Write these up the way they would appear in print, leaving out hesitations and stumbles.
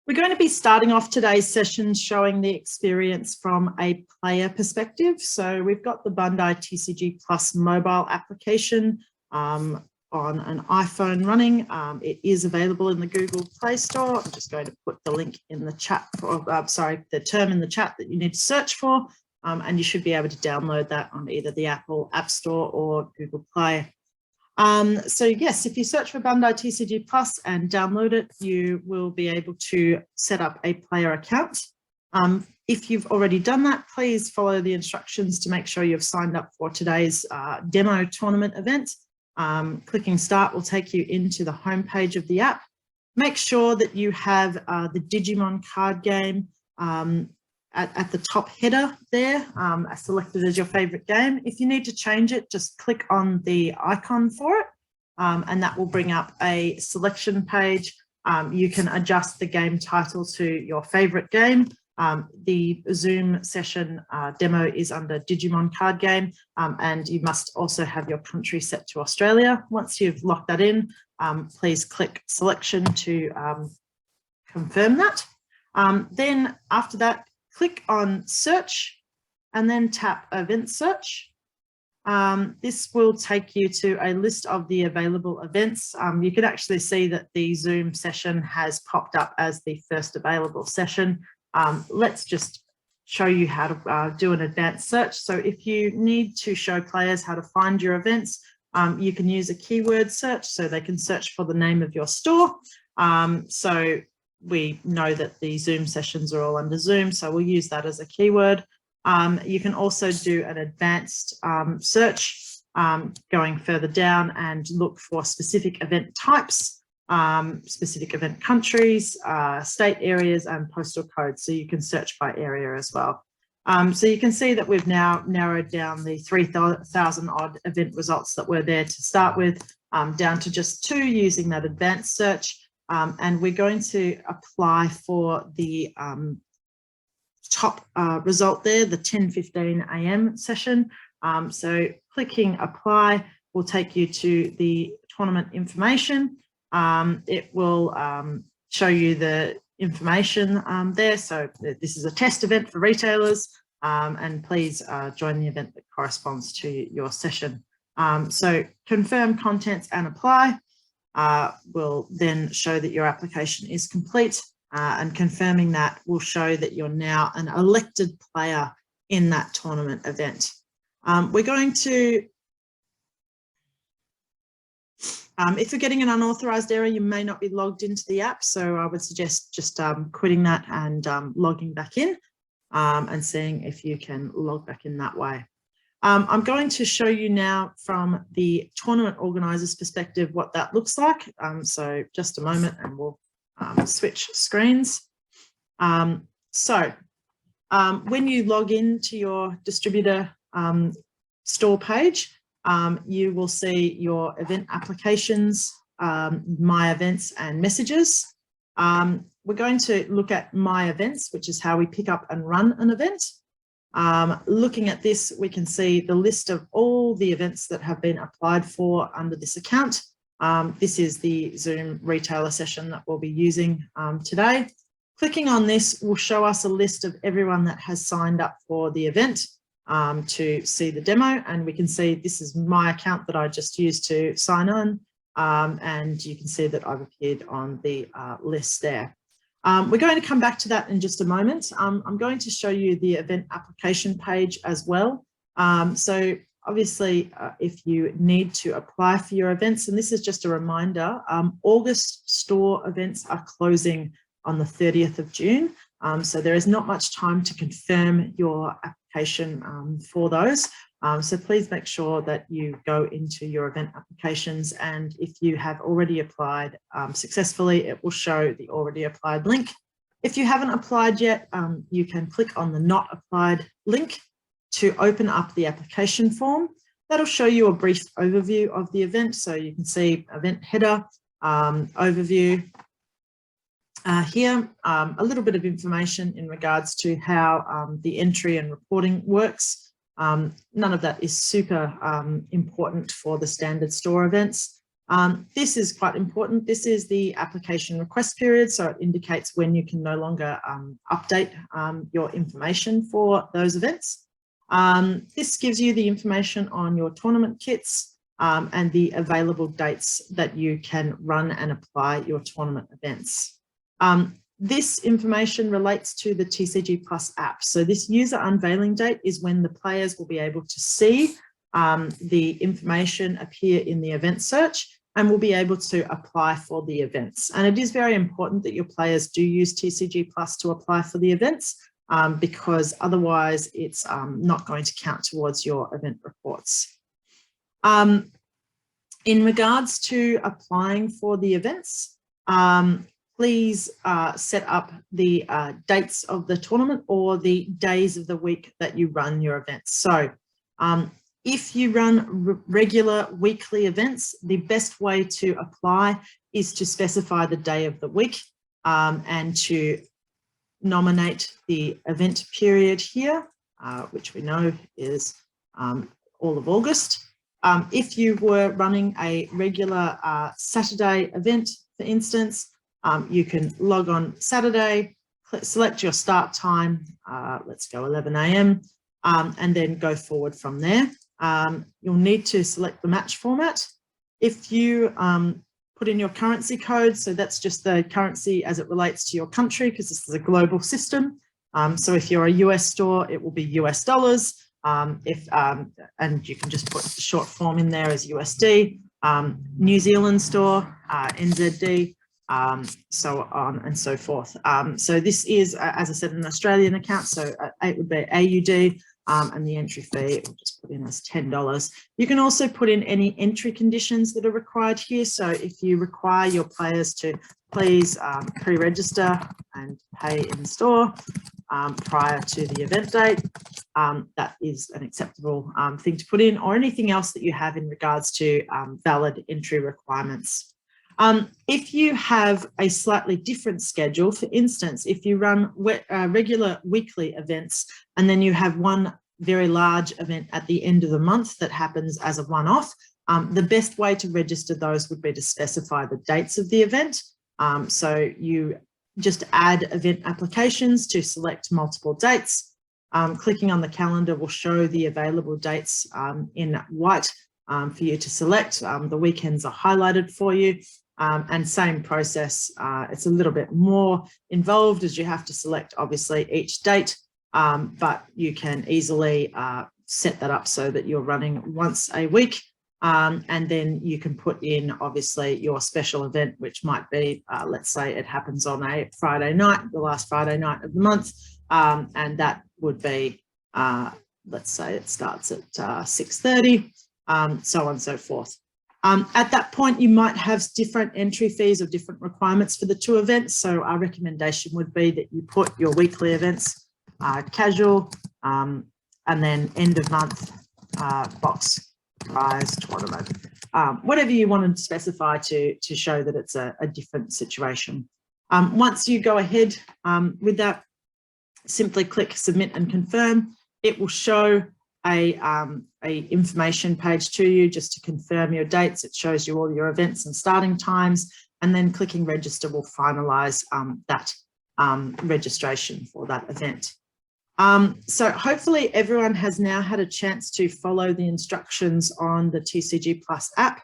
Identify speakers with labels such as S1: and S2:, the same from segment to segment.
S1: We're going to be starting off today's session showing the experience from a player perspective. So we've got the Bandai TCG Plus mobile application on an iPhone running. It is available in the Google Play Store. I'm just going to put the link in the chat, the term in the chat that you need to search for, and you should be able to download that on either the Apple App Store or Google Play. So yes, if you search for Bandai TCG Plus and download it, you will be able to set up a player account. If you've already done that, please follow the instructions to make sure you've signed up for today's demo tournament event. Clicking start will take you into the homepage of the app. Make sure that you have the Digimon card game at the top header there, selected as your favorite game. If you need to change it, just click on the icon for it, and that will bring up a selection page. You can adjust the game title to your favorite game. The Zoom session demo is under Digimon card game, and you must also have your country set to Australia. Once you've locked that in, please click selection to confirm that. Then after that, click on search and then tap event search. This will take you to a list of the available events. You can actually see that the Zoom session has popped up as the first available session. Let's just show you how to do an advanced search. So if you need to show players how to find your events, you can use a keyword search so they can search for the name of your store. So we know that the Zoom sessions are all under Zoom, so we'll use that as a keyword. You can also do an advanced search going further down and look for specific event types, specific event countries, state areas and postal codes. So you can search by area as well. So you can see that we've now narrowed down the 3,000 odd event results that were there to start with down to just 2 using that advanced search. And we're going to apply for the top result there, the 10:15 a.m. session. So clicking apply will take you to the tournament information. It will show you the information there. So this is a test event for retailers, and please join the event that corresponds to your session. So confirm contents and apply. Will then show that your application is complete, and confirming that will show that you're now an elected player in that tournament event. We're going to, if you're getting an unauthorized error, you may not be logged into the app, so I would suggest just quitting that and logging back in and seeing if you can log back in that way. I'm going to show you now from the tournament organizer's perspective what that looks like. So just a moment and we'll switch screens. So when you log into your distributor store page, you will see your event applications, my events and messages. We're going to look at my events, which is how we pick up and run an event. Looking at this, we can see the list of all the events that have been applied for under this account. This is the Zoom retailer session that we'll be using today. Clicking on this will show us a list of everyone that has signed up for the event to see the demo, and we can see this is my account that I just used to sign on, and you can see that I've appeared on the list there. We're going to come back to that in just a moment. I'm going to show you the event application page as well. So obviously, if you need to apply for your events, and this is just a reminder, August store events are closing on the 30th of June. So there is not much time to confirm your application for those. So please make sure that you go into your event applications, and if you have already applied successfully, it will show the already applied link. If you haven't applied yet, you can click on the not applied link to open up the application form. That'll show you a brief overview of the event. So you can see event header, overview. Here, a little bit of information in regards to how the entry and reporting works. None of that is super important for the standard store events. This is quite important. This is the application request period, so it indicates when you can no longer update your information for those events. This gives you the information on your tournament kits and the available dates that you can run and apply your tournament events. This information relates to the TCG Plus app. So this user unveiling date is when the players will be able to see the information appear in the event search and will be able to apply for the events. And it is very important that your players do use TCG Plus to apply for the events because otherwise it's not going to count towards your event reports. In regards to applying for the events, please set up the dates of the tournament or the days of the week that you run your events. So if you run regular weekly events, the best way to apply is to specify the day of the week and to nominate the event period here, which we know is all of August. If you were running a regular Saturday event, for instance, you can log on Saturday, select your start time, let's go 11 a.m, and then go forward from there. You'll need to select the match format. If you put in your currency code, so that's just the currency as it relates to your country, because this is a global system. So if you're a US store, it will be US dollars. And you can just put the short form in there as USD. New Zealand store, NZD, so on and so forth. So this is, as I said, an Australian account, so it would be AUD, and the entry fee we'll just put in as $10. You can also put in any entry conditions that are required here. So if you require your players to please pre-register and pay in store prior to the event date, that is an acceptable thing to put in, or anything else that you have in regards to valid entry requirements. If you have a slightly different schedule, for instance, if you run regular weekly events and then you have one very large event at the end of the month that happens as a one-off, the best way to register those would be to specify the dates of the event. So you just add event applications to select multiple dates. Clicking on the calendar will show the available dates in white for you to select. The weekends are highlighted for you. And same process, it's a little bit more involved as you have to select obviously each date, but you can easily set that up so that you're running once a week, and then you can put in obviously your special event, which might be, let's say it happens on a Friday night, the last Friday night of the month, and that would be, let's say it starts at 6:30, so on and so forth. At that point, you might have different entry fees or different requirements for the two events. So our recommendation would be that you put your weekly events, casual, and then end of month, box prize tournament. Whatever you want to specify to show that it's a different situation. Once you go ahead with that, simply click submit and confirm. It will show a information page to you just to confirm your dates. It shows you all your events and starting times, and then clicking register will finalize that registration for that event. So hopefully everyone has now had a chance to follow the instructions on the TCG Plus app.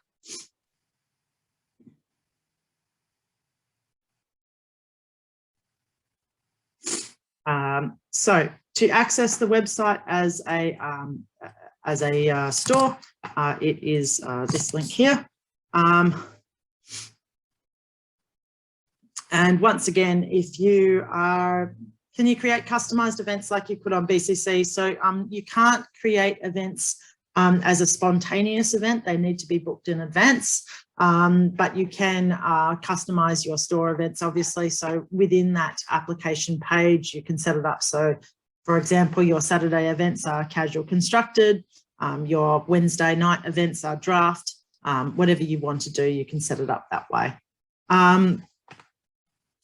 S1: So to access the website as a store, it is this link here. And once again, if you are, can you create customized events like you could on BCC? So you can't create events as a spontaneous event. They need to be booked in advance, but you can customize your store events, obviously. So within that application page, you can set it up. So for example, your Saturday events are casual constructed, your Wednesday night events are draft, whatever you want to do, you can set it up that way.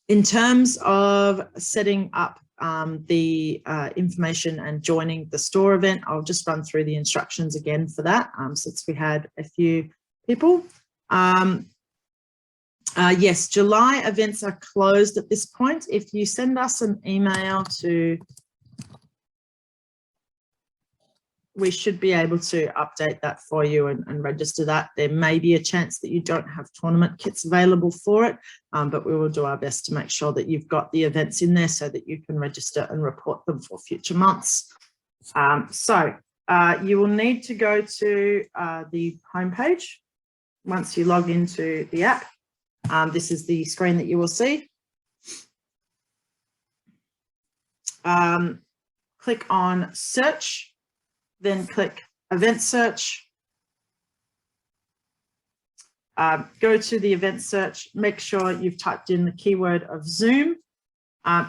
S1: In terms of setting up the information and joining the store event, I'll just run through the instructions again for that, since we had a few people. Yes, July events are closed at this point. If you send us an email to, we should be able to update that for you and register that. There may be a chance that you don't have tournament kits available for it, but we will do our best to make sure that you've got the events in there so that you can register and report them for future months. You will need to go to the homepage once you log into the app. This is the screen that you will see. Click on search, then click event search. Go to the event search, make sure you've typed in the keyword of Zoom.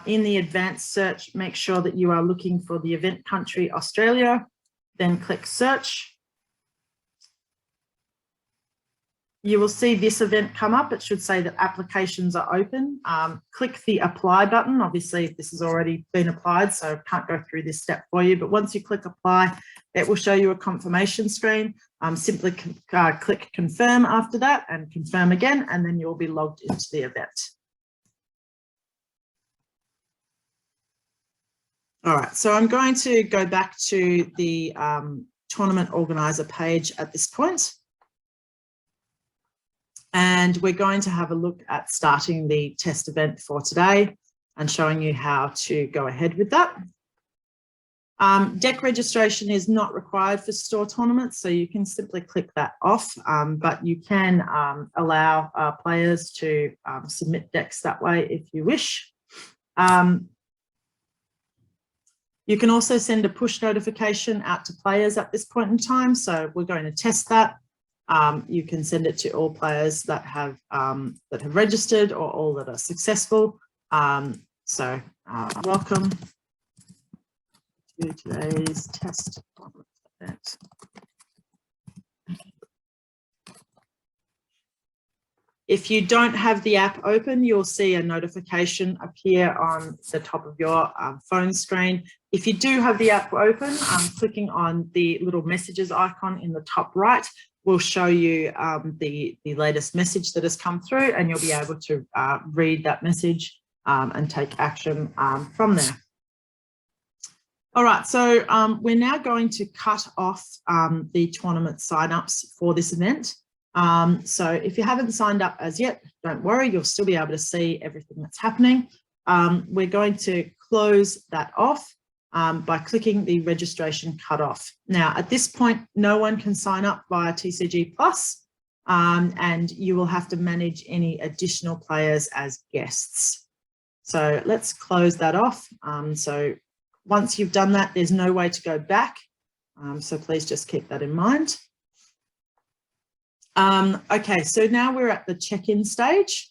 S1: In the advanced search, make sure that you are looking for the event country, Australia, then click search. You will see this event come up. It should say that applications are open. Click the apply button. Obviously, this has already been applied, so I can't go through this step for you. But once you click apply, it will show you a confirmation screen. Simply click confirm after that and confirm again, and then you'll be logged into the event. All right, so I'm going to go back to the tournament organizer page at this point. And we're going to have a look at starting the test event for today and showing you how to go ahead with that. Deck registration is not required for store tournaments, so you can simply click that off, but you can allow players to submit decks that way if you wish. You can also send a push notification out to players at this point in time, so we're going to test that. You can send it to all players that have registered or all that are successful. Welcome to today's test event. If you don't have the app open, you'll see a notification appear on the top of your phone screen. If you do have the app open, clicking on the little messages icon in the top right will show you the latest message that has come through, and you'll be able to read that message and take action from there. All right, so we're now going to cut off the tournament signups for this event. So if you haven't signed up as yet, don't worry, you'll still be able to see everything that's happening. We're going to close that off by clicking the registration cutoff. Now, at this point, no one can sign up via TCG Plus, and you will have to manage any additional players as guests. So let's close that off. So once you've done that, there's no way to go back. So please just keep that in mind. Okay, so now we're at the check-in stage.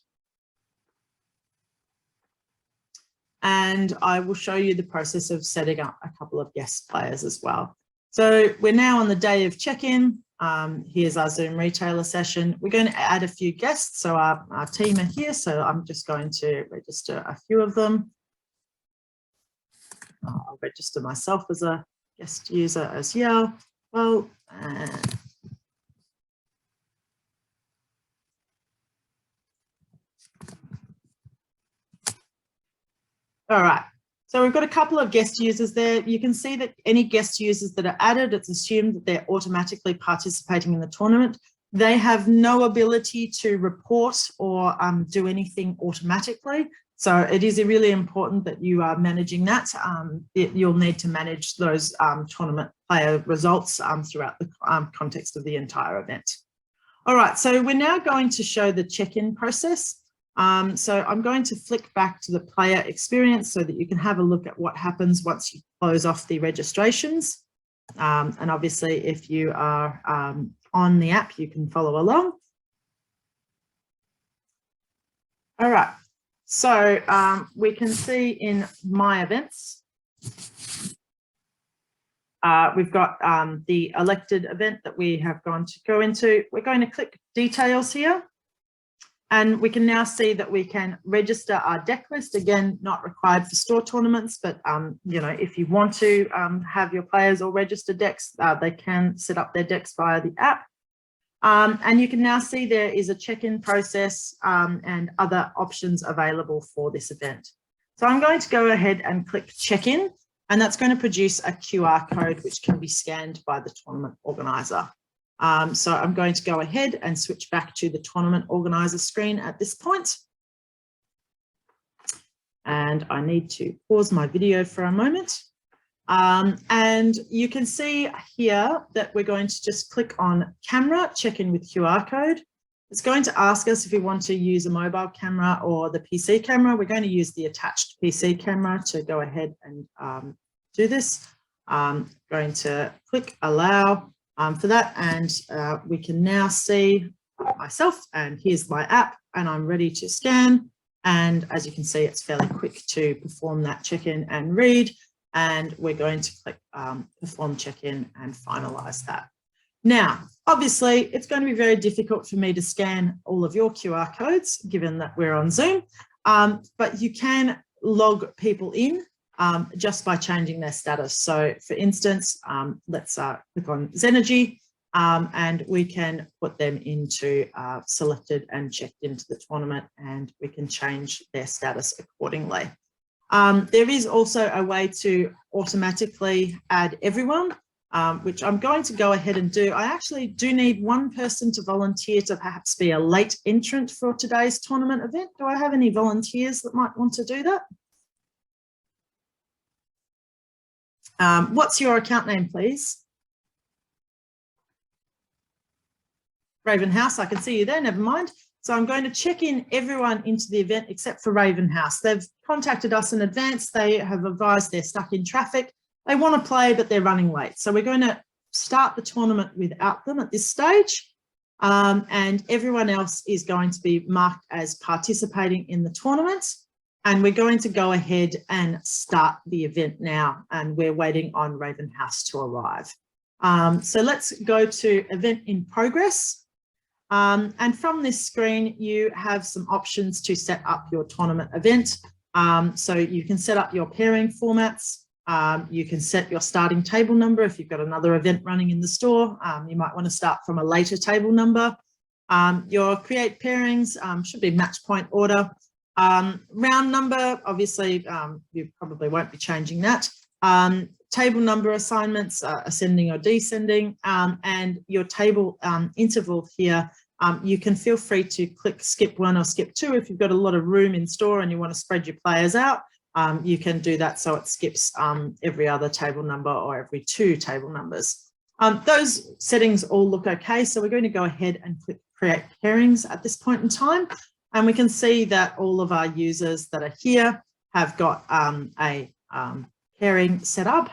S1: And I will show you the process of setting up a couple of guest players as well. So we're now on the day of check-in. Here's our Zoom retailer session. We're going to add a few guests. So our team are here. So I'm just going to register a few of them. I'll register myself as a guest user as well. All right, so we've got a couple of guest users there. You can see that any guest users that are added, it's assumed that they're automatically participating in the tournament. They have no ability to report or do anything automatically. So it is really important that you are managing that. You'll need to manage those tournament player results throughout the context of the entire event. All right, so we're now going to show the check-in process. So I'm going to flick back to the player experience so that you can have a look at what happens once you close off the registrations. And obviously, if you are on the app, you can follow along. All right, so we can see in My Events, we've got the elected event that we have going to go into. We're going to click Details here. And we can now see that we can register our deck list. Again, not required for store tournaments, but you know, if you want to have your players all register decks, they can set up their decks via the app. And you can now see there is a check-in process and other options available for this event. So I'm going to go ahead and click check-in, and that's going to produce a QR code which can be scanned by the tournament organizer. So I'm going to go ahead and switch back to the tournament organizer screen at this point. And I need to pause my video for a moment. And you can see here that we're going to just click on camera, check in with QR code. It's going to ask us if we want to use a mobile camera or the PC camera. We're going to use the attached PC camera to go ahead and do this. I'm going to click allow for that, and we can now see myself, and here's my app, and I'm ready to scan. And as you can see, it's fairly quick to perform that check-in and read. And we're going to click perform check-in and finalize that. Now, obviously, it's going to be very difficult for me to scan all of your QR codes, given that we're on Zoom, but you can log people in just by changing their status. So for instance, let's click on Zenergy, and we can put them into selected and checked into the tournament, and we can change their status accordingly. There is also a way to automatically add everyone, which I'm going to go ahead and do. I actually do need one person to volunteer to perhaps be a late entrant for today's tournament event. Do I have any volunteers that might want to do that? What's your account name, please? Raven House, I can see you there, never mind. So I'm going to check in everyone into the event except for Raven House. They've contacted us in advance. They have advised they're stuck in traffic. They want to play, but they're running late. So we're going to start the tournament without them at this stage. And everyone else is going to be marked as participating in the tournament. And we're going to go ahead and start the event now. And we're waiting on Raven House to arrive. So let's go to event in progress. And from this screen, you have some options to set up your tournament event. So you can set up your pairing formats. You can set your starting table number. If you've got another event running in the store, you might want to start from a later table number. Your create pairings should be match point order. Round number, obviously, you probably won't be changing that. Table number assignments, ascending or descending, and your table interval here. You can feel free to click skip 1 or skip 2 if you've got a lot of room in store and you want to spread your players out. You can do that so it skips every other table number or every 2 table numbers. Those settings all look okay, so we're going to go ahead and click create pairings at this point in time, and we can see that all of our users that are here have got a pairing set up.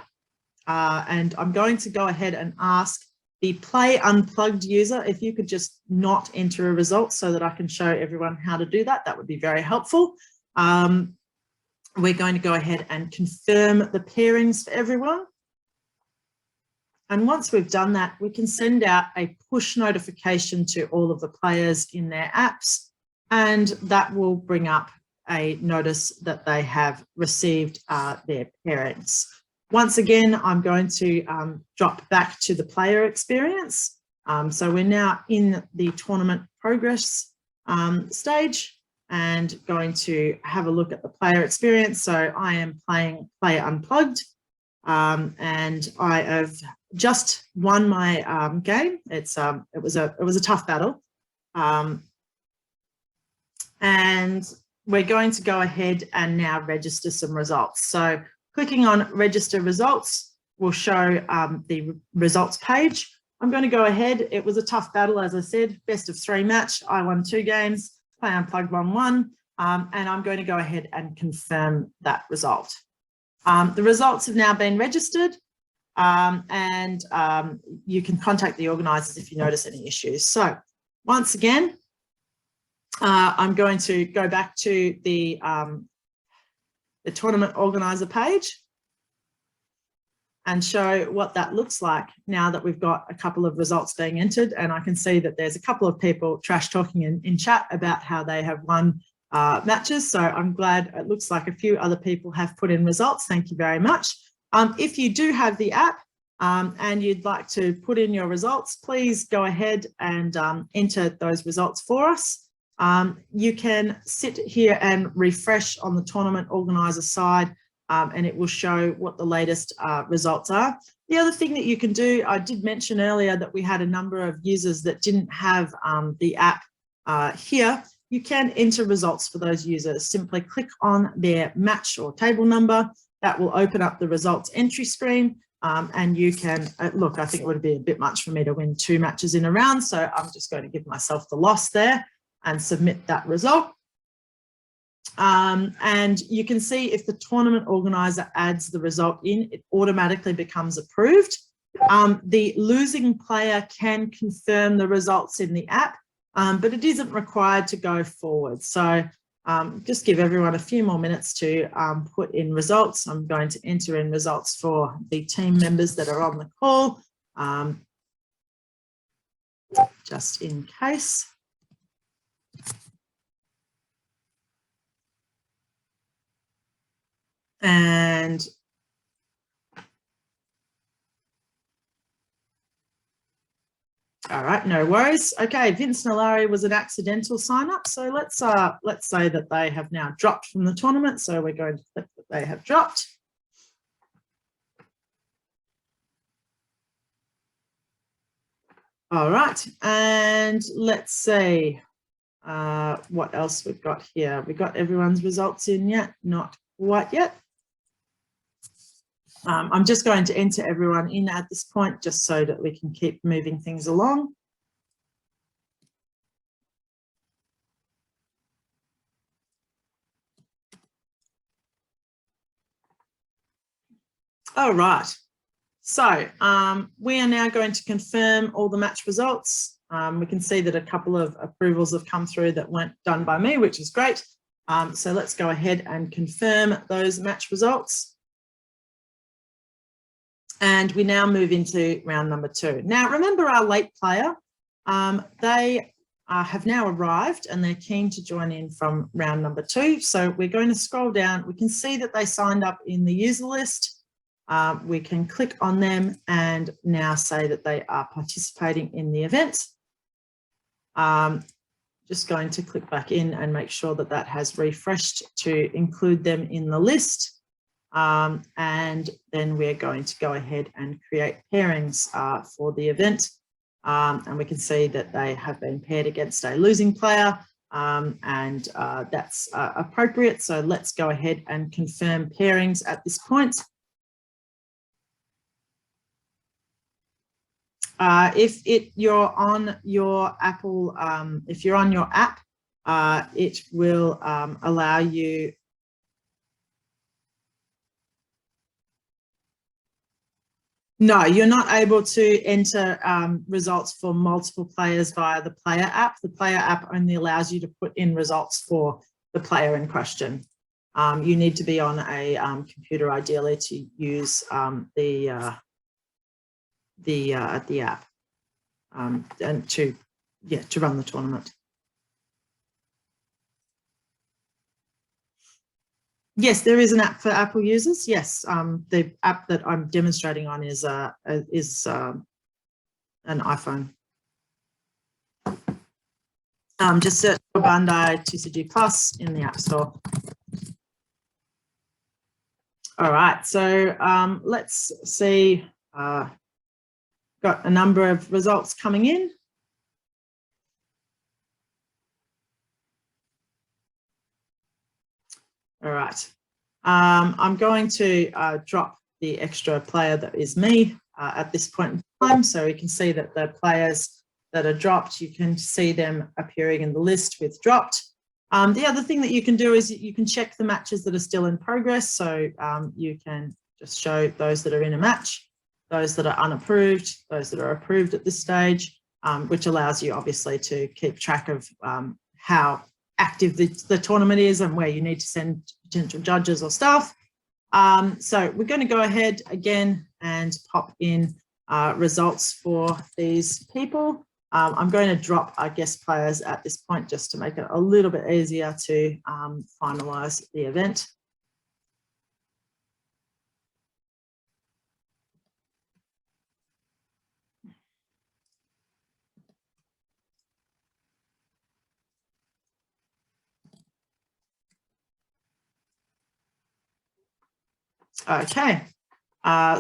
S1: And I'm going to go ahead and ask the play unplugged user if you could just not enter a result so that I can show everyone how to do that. That would be very helpful. We're going to go ahead and confirm the pairings for everyone. And once we've done that, we can send out a push notification to all of the players in their apps, and that will bring up a notice that they have received their pairings. Once again, I'm going to drop back to the player experience. So we're now in the tournament progress stage and going to have a look at the player experience. So I am playing Player Unplugged, and I have just won my game. It was a tough battle, and we're going to go ahead and now register some results. So clicking on register results will show the results page. I'm going to go ahead. It was a tough battle, as I said, best of 3 match. I won 2 games, Play Unplugged won 1, and I'm going to go ahead and confirm that result. The results have now been registered, and you can contact the organisers if you notice any issues. So once again, I'm going to go back to the tournament organizer page and show what that looks like now that we've got a couple of results being entered. And I can see that there's a couple of people trash talking in chat about how they have won matches. So I'm glad it looks like a few other people have put in results. Thank you very much. If you do have the app, and you'd like to put in your results, please go ahead and enter those results for us. You can sit here and refresh on the tournament organizer side, and it will show what the latest results are. The other thing that you can do, I did mention earlier that we had a number of users that didn't have the app here. You can enter results for those users. Simply click on their match or table number. That will open up the results entry screen. And you can, look, I think it would be a bit much for me to win 2 matches in a round. So I'm just going to give myself the loss there and submit that result. And you can see if the tournament organizer adds the result in, it automatically becomes approved. The losing player can confirm the results in the app, but it isn't required to go forward. So just give everyone a few more minutes to put in results. I'm going to enter in results for the team members that are on the call, just in case. And all right, no worries. Okay, Vince Nalari was an accidental sign up. So let's say that they have now dropped from the tournament. So we're going to click that they have dropped. All right, and let's see what else we've got here. We got everyone's results in yet? Not quite yet. I'm just going to enter everyone in at this point just so that we can keep moving things along. All right, so we are now going to confirm all the match results. We can see that a couple of approvals have come through that weren't done by me, which is great. So let's go ahead and confirm those match results. And we now move into round number 2. Now, remember our late player, they have now arrived and they're keen to join in from round number 2. So we're going to scroll down. We can see that they signed up in the user list. We can click on them and now say that they are participating in the event. Just going to click back in and make sure that that has refreshed to include them in the list. And then we're going to go ahead and create pairings for the event. And we can see that they have been paired against a losing player, and that's appropriate. So let's go ahead and confirm pairings at this point. If you're on your Apple, if you're on your app, it will allow you. No, you're not able to enter results for multiple players via the player app. The player app only allows you to put in results for the player in question. You need to be on a computer ideally to use the app and to run the tournament. Yes, there is an app for Apple users. Yes, the app that I'm demonstrating on is an iPhone. Just search for Bandai TCG Plus in the App Store. All right, so let's see. Got a number of results coming in. All right, I'm going to drop the extra player that is me at this point in time. So we can see that the players that are dropped, you can see them appearing in the list with dropped. The other thing that you can do is you can check the matches that are still in progress. So you can just show those that are in a match, those that are unapproved, those that are approved at this stage, which allows you obviously to keep track of how active the tournament is and where you need to send potential judges or staff. So we're going to go ahead again and pop in results for these people. I'm going to drop our guest players at this point just to make it a little bit easier to finalise the event. Okay,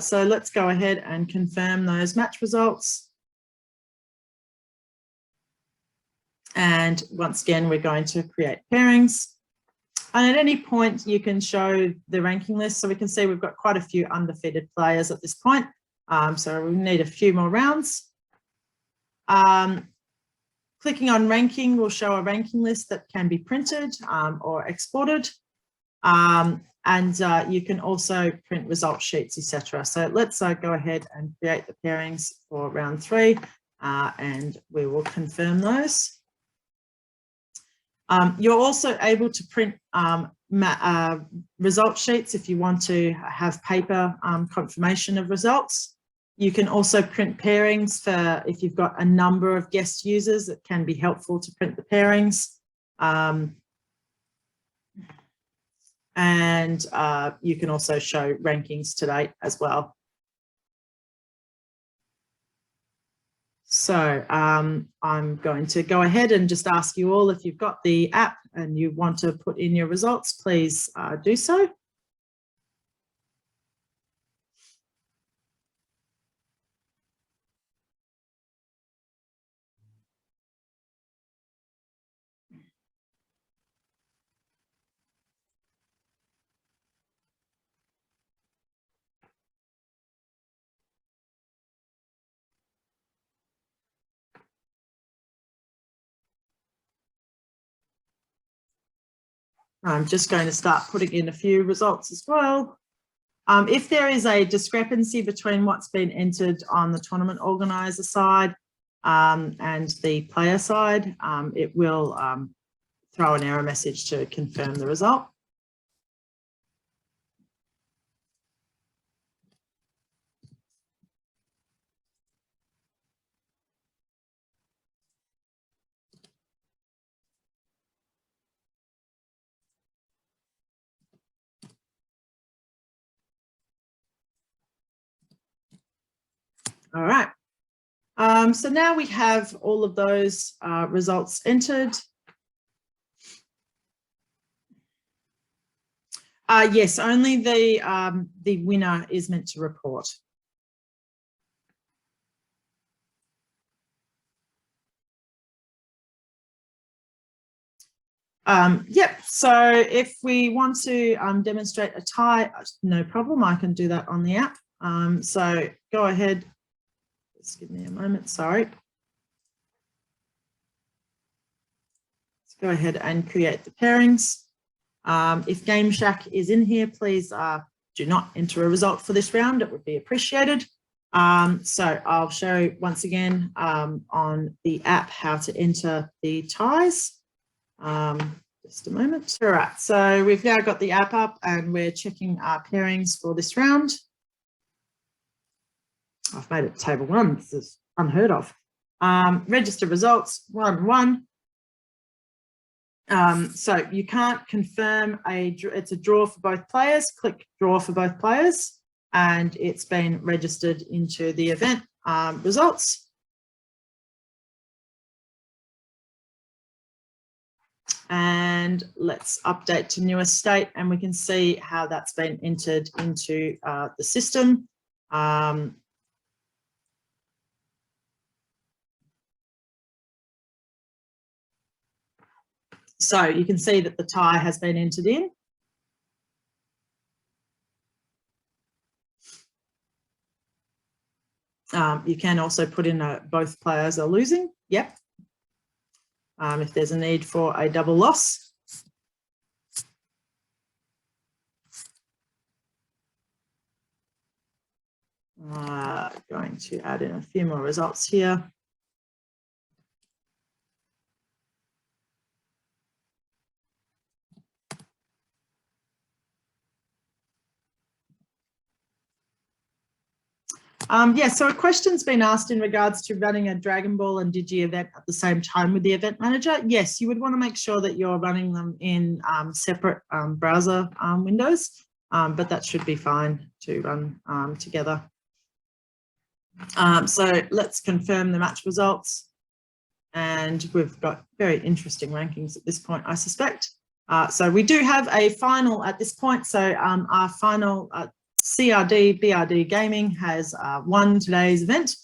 S1: so let's go ahead and confirm those match results. And once again, we're going to create pairings. And at any point, you can show the ranking list. So we can see we've got quite a few undefeated players at this point. So we need a few more rounds. Clicking on ranking will show a ranking list that can be printed or exported. And you can also print result sheets, etc. So let's go ahead and create the pairings for round 3, and we will confirm those. You're also able to print result sheets if you want to have paper confirmation of results. You can also print pairings for if you've got a number of guest users. It can be helpful to print the pairings. And you can also show rankings to date as well. So I'm going to go ahead and just ask you all, if you've got the app and you want to put in your results, please do so. I'm just going to start putting in a few results as well. If there is a discrepancy between what's been entered on the tournament organiser side and the player side, it will throw an error message to confirm the result. All right. So now we have all of those results entered. Yes, only the winner is meant to report. Yep, so if we want to demonstrate a tie, no problem, I can do that on the app. So go ahead, just give me a moment, sorry. Let's go ahead and create the pairings. If Game Shack is in here, please do not enter a result for this round, it would be appreciated. So I'll show once again on the app how to enter the ties. Just a moment. All right, so we've now got the app up and we're checking our pairings for this round. I've made it table 1, this is unheard of. Register results, 1-1. So you can't confirm it's a draw for both players. Click draw for both players and it's been registered into the event results. And let's update to newest state and we can see how that's been entered into the system. So you can see that the tie has been entered in. You can also put in both players are losing. Yep. If there's a need for a double loss. Going to add in a few more results here. Yeah, so a question's been asked in regards to running a Dragon Ball and Digi event at the same time with the event manager. Yes, you would want to make sure that you're running them in separate browser windows, but that should be fine to run together. So let's confirm the match results. And we've got very interesting rankings at this point, I suspect. So we do have a final at this point. So our final CRD BRD Gaming has won today's event.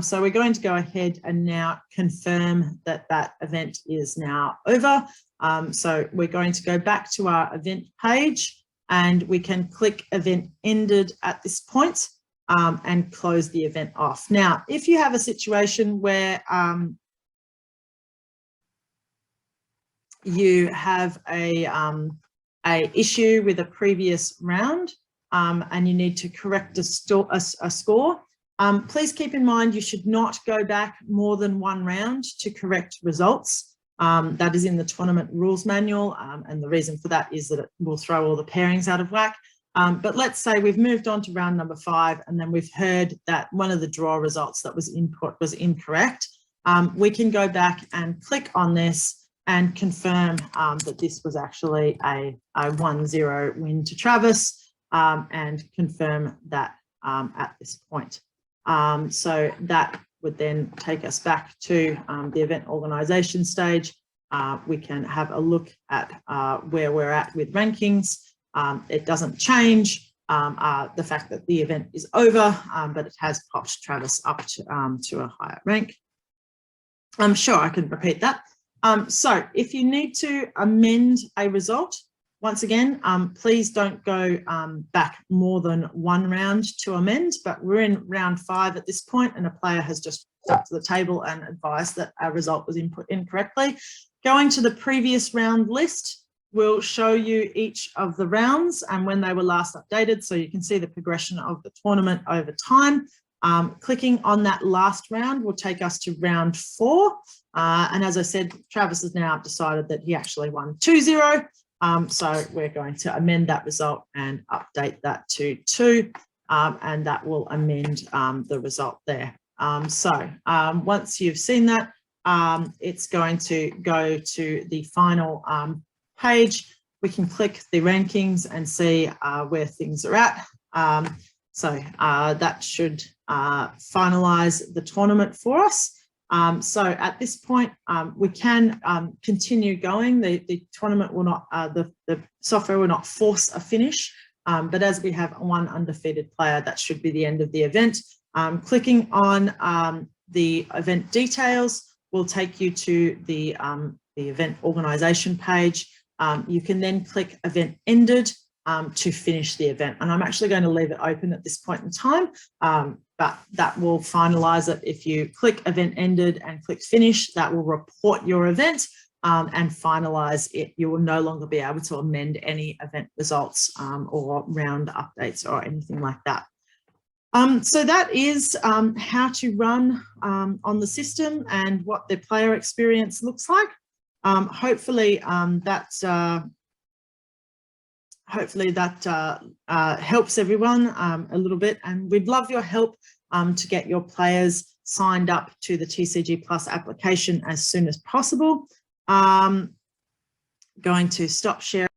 S1: So we're going to go ahead and now confirm that that event is now over. So we're going to go back to our event page and we can click event ended at this point and close the event off. Now, if you have a situation where you have a issue with a previous round and you need to correct a score, please keep in mind you should not go back more than one round to correct results. That is in the tournament rules manual, and the reason for that is that it will throw all the pairings out of whack. But let's say we've moved on to round number 5 and then we've heard that one of the draw results that was input was incorrect. We can go back and click on this and confirm that this was actually a 1-0 win to Travis, and confirm that at this point. So that would then take us back to the event organisation stage. We can have a look at where we're at with rankings. It doesn't change the fact that the event is over, but it has popped Travis up to a higher rank. I'm sure I can repeat that. So if you need to amend a result, once again, please don't go back more than one round to amend, but we're in round 5 at this point and a player has just up to the table and advised that our result was input incorrectly. Going to the previous round list will show you each of the rounds and when they were last updated, so you can see the progression of the tournament over time. Clicking on that last round will take us to round 4. And as I said, Travis has now decided that he actually won 2-0. So we're going to amend that result and update that to 2, and that will amend the result there. Once you've seen that, it's going to go to the final page. We can click the rankings and see where things are at. That should finalise the tournament for us. So at this point, we can continue going. The tournament will not, the software will not force a finish, but as we have one undefeated player, that should be the end of the event. Clicking on the event details will take you to the event organisation page. You can then click event ended to finish the event. And I'm actually going to leave it open at this point in time, but that will finalise it. If you click event ended and click finish, that will report your event and finalise it. You will no longer be able to amend any event results or round updates or anything like that. So that is how to run on the system and what the player experience looks like. Hopefully that helps everyone a little bit, and we'd love your help to get your players signed up to the TCG Plus application as soon as possible. Going to stop sharing.